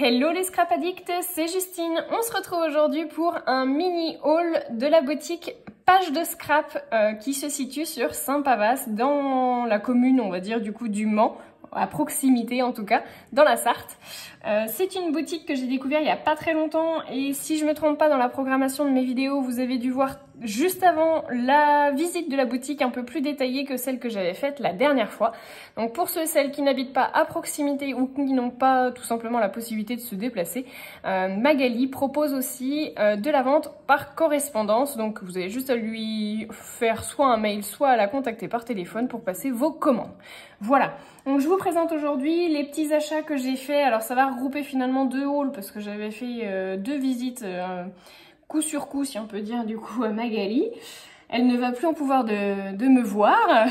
Hello les scrap addicts, c'est Justine. On se retrouve aujourd'hui pour un mini haul de la boutique Page de Scrap qui se situe sur Saint-Pavas dans la commune, on va dire du coup du Mans, à proximité en tout cas, dans la Sarthe. C'est une boutique que j'ai découvert il y a pas très longtemps et si je me trompe pas dans la programmation de mes vidéos, vous avez dû voir juste avant la visite de la boutique un peu plus détaillée que celle que j'avais faite la dernière fois. Donc pour ceux et celles qui n'habitent pas à proximité ou qui n'ont pas tout simplement la possibilité de se déplacer, Magali propose aussi de la vente par correspondance. Donc vous avez juste à lui faire soit un mail, soit à la contacter par téléphone pour passer vos commandes. Voilà, donc je vous présente aujourd'hui les petits achats que j'ai faits. Alors ça va regrouper finalement deux hauls parce que j'avais fait deux visites coup sur coup, si on peut dire, du coup, à Magali. Elle ne va plus en pouvoir de me voir.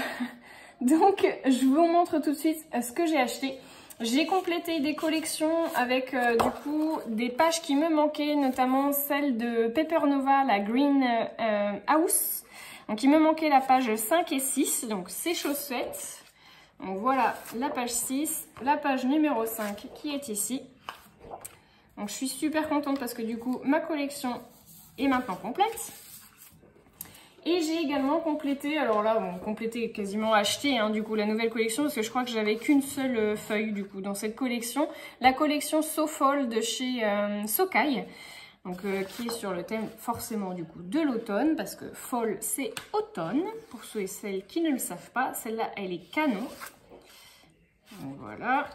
Donc, je vous montre tout de suite ce que j'ai acheté. J'ai complété des collections avec, du coup, des pages qui me manquaient, notamment celle de Paper Nova, la Green House. Donc, il me manquait la page 5 et 6, donc ces chaussettes. Donc, voilà la page 6, la page numéro 5 qui est ici. Donc, je suis super contente parce que, du coup, ma collection est maintenant complète. Et j'ai également complété, alors là, bon, complété, quasiment acheté, hein, du coup, la nouvelle collection, parce que je crois que j'avais qu'une seule feuille, du coup, dans cette collection. La collection So Fall de chez Sokai, donc qui est sur le thème, forcément, du coup, de l'automne, parce que Fall, c'est automne, pour ceux et celles qui ne le savent pas. Celle-là, elle est canon. Donc voilà.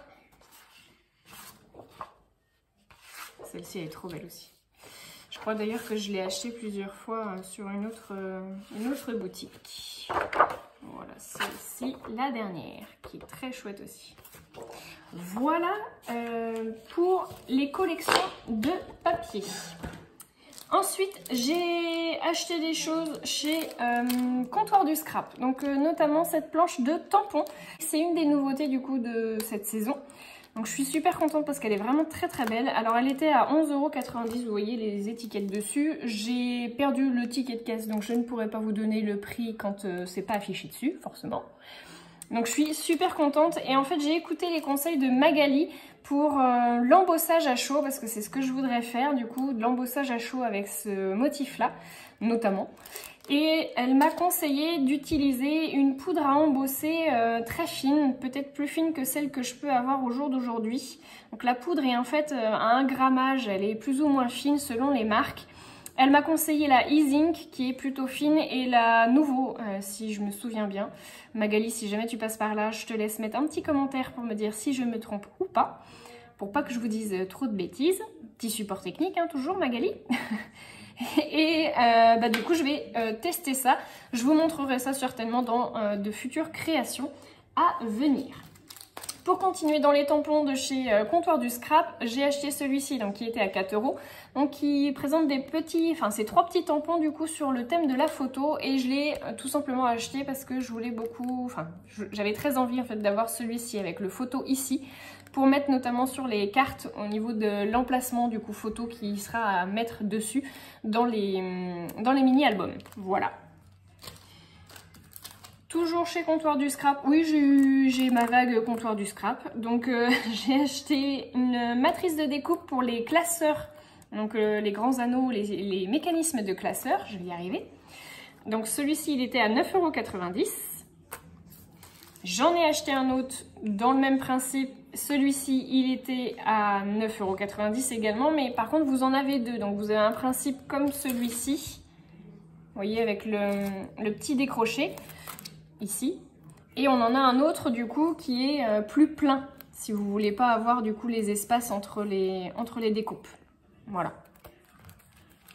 Celle-ci, elle est trop belle aussi. Je crois d'ailleurs que je l'ai acheté plusieurs fois sur une autre boutique. Voilà, celle-ci, la dernière, qui est très chouette aussi. Voilà pour les collections de papier. Ensuite, j'ai acheté des choses chez Comptoir du Scrap. Donc, notamment cette planche de tampons. C'est une des nouveautés du coup de cette saison. Donc je suis super contente parce qu'elle est vraiment très très belle. Alors elle était à 11,90 €, vous voyez les étiquettes dessus. J'ai perdu le ticket de caisse donc je ne pourrai pas vous donner le prix quand c'est pas affiché dessus, forcément. Donc je suis super contente et en fait j'ai écouté les conseils de Magali pour l'embossage à chaud parce que c'est ce que je voudrais faire du coup, de l'embossage à chaud avec ce motif là notamment. Et elle m'a conseillé d'utiliser une poudre à embosser très fine, peut-être plus fine que celle que je peux avoir au jour d'aujourd'hui. Donc la poudre est en fait à un grammage, elle est plus ou moins fine selon les marques. Elle m'a conseillé la E-Zinc qui est plutôt fine et la Nouveau, si je me souviens bien. Magali, si jamais tu passes par là, je te laisse mettre un petit commentaire pour me dire si je me trompe ou pas. Pour pas que je vous dise trop de bêtises. Petit support technique, hein, toujours Magali. Et du coup je vais tester ça. Je vous montrerai ça certainement dans de futures créations à venir. Pour continuer dans les tampons de chez Comptoir du Scrap, j'ai acheté celui-ci donc qui était à 4 €. Donc qui présente des petits, enfin c'est 3 petits tampons du coup sur le thème de la photo et je l'ai tout simplement acheté parce que je voulais beaucoup, enfin j'avais très envie en fait d'avoir celui-ci avec le photo ici pour mettre notamment sur les cartes au niveau de l'emplacement du coup photo qui sera à mettre dessus dans les mini-albums. Voilà. Toujours chez Comptoir du Scrap, oui j'ai ma vague Comptoir du Scrap, donc j'ai acheté une matrice de découpe pour les classeurs, donc les grands anneaux, les mécanismes de classeurs, je vais y arriver. Donc celui-ci il était à 9,90 €. J'en ai acheté un autre dans le même principe, celui-ci il était à 9,90 € également, mais par contre vous en avez deux, donc vous avez un principe comme celui-ci, vous voyez avec le petit décroché. Ici, et on en a un autre du coup qui est plus plein si vous voulez pas avoir du coup les espaces entre les découpes. Voilà,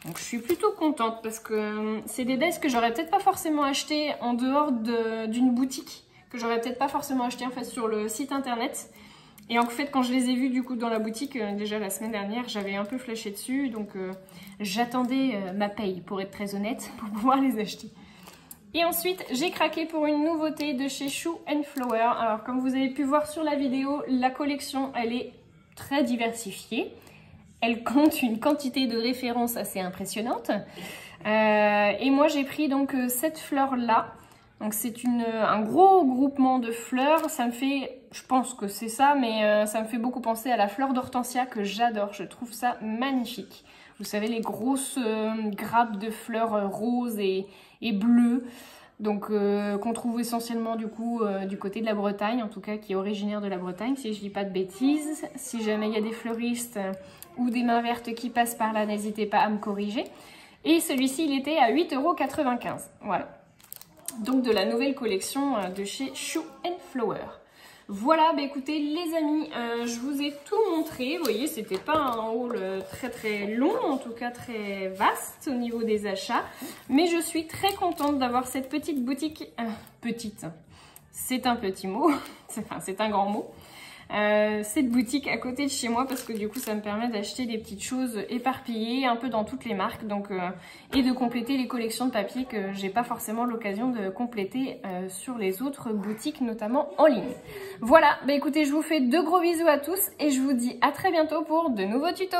donc je suis plutôt contente parce que c'est des desks que j'aurais peut-être pas forcément acheté en dehors d'une boutique, que j'aurais peut-être pas forcément acheté en fait sur le site internet. Et en fait quand je les ai vus du coup dans la boutique déjà la semaine dernière, j'avais un peu flashé dessus, donc j'attendais ma paye pour être très honnête pour pouvoir les acheter. Et ensuite, j'ai craqué pour une nouveauté de chez Shoe & Flower. Alors, comme vous avez pu voir sur la vidéo, la collection, elle est très diversifiée. Elle compte une quantité de références assez impressionnante. Et moi, j'ai pris donc cette fleur-là. Donc c'est un gros groupement de fleurs, ça me fait, je pense que c'est ça, mais ça me fait beaucoup penser à la fleur d'hortensia que j'adore, je trouve ça magnifique. Vous savez, les grosses grappes de fleurs roses et bleues, donc qu'on trouve essentiellement du coup du côté de la Bretagne, en tout cas qui est originaire de la Bretagne, si je dis pas de bêtises. Si jamais il y a des fleuristes ou des mains vertes qui passent par là, n'hésitez pas à me corriger. Et celui-ci, il était à 8,95 €, voilà. Donc de la nouvelle collection de chez Shoe & Flower. Voilà, bah écoutez les amis, je vous ai tout montré. Vous voyez, c'était pas un haul très très long, en tout cas très vaste au niveau des achats. Mais je suis très contente d'avoir cette petite boutique. Petite, c'est un petit mot, enfin c'est un grand mot. Cette boutique à côté de chez moi parce que du coup ça me permet d'acheter des petites choses éparpillées un peu dans toutes les marques donc, et de compléter les collections de papier que j'ai pas forcément l'occasion de compléter sur les autres boutiques, notamment en ligne. Voilà, bah écoutez, je vous fais de gros bisous à tous et je vous dis à très bientôt pour de nouveaux tutos.